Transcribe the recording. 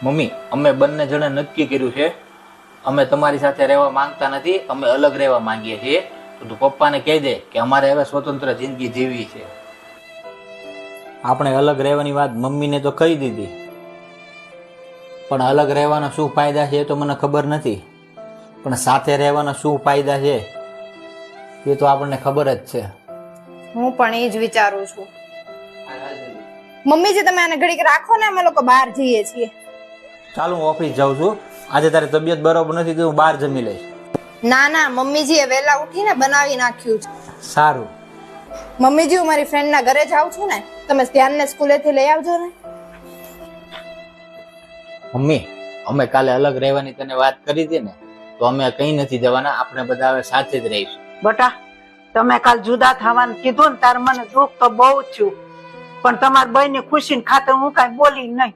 Mummy, અમે બંને જણે નક્કી કર્યું છે, અમે તમારી સાથે રહેવા માંગતા નથી, અમે અલગ રહેવા માંગીએ છીએ. તો તું પપ્પાને કહી દે કે અમારે હવે સ્વતંત્ર જિંદગી જીવવી છે. આપણે અલગ રહેવાની વાત મમ્મીને તો કહી દીધી, પણ અલગ રહેવાના શું ફાયદા છે એ તો મને ખબર નથી, પણ સાથે રહેવાના શું ફાયદા છે એ તો આપણને ખબર જ છે. હું પણ એ જ વિચારું છું. મમ્મીજી તમે આને ઘડીક રાખો ને, અમે લોકો બહાર જઈએ છીએ. ચાલો હું ઓફિસ જાઉં છું. આજે તારી તબિયત બરોબર નથી તો હું બહાર જમી લઈશ. ના ના, મમ્મીજીએ વહેલા ઉઠીને બનાવી નાખ્યું છે. સારું. મમ્મીજી હું મારી ફ્રેન્ડના ઘરે જાઉં છું ને, તમે ધ્યાનને સ્કૂલેથી લઈ આવજો ને. મમ્મી, અમે કાલે અલગ રહેવાની તને વાત કરી હતી ને, તો અમે કઈ નથી જવાના, આપણે બધા હવે સાથે જ રહીશું. બટા, તમે કાલ જુદા થવાનું કીધું ને તાર મને દુઃખ તો બહુ થયું, પણ તમારી બહેનની ખુશીની ખાતર હું કાંઈ બોલી નહીં.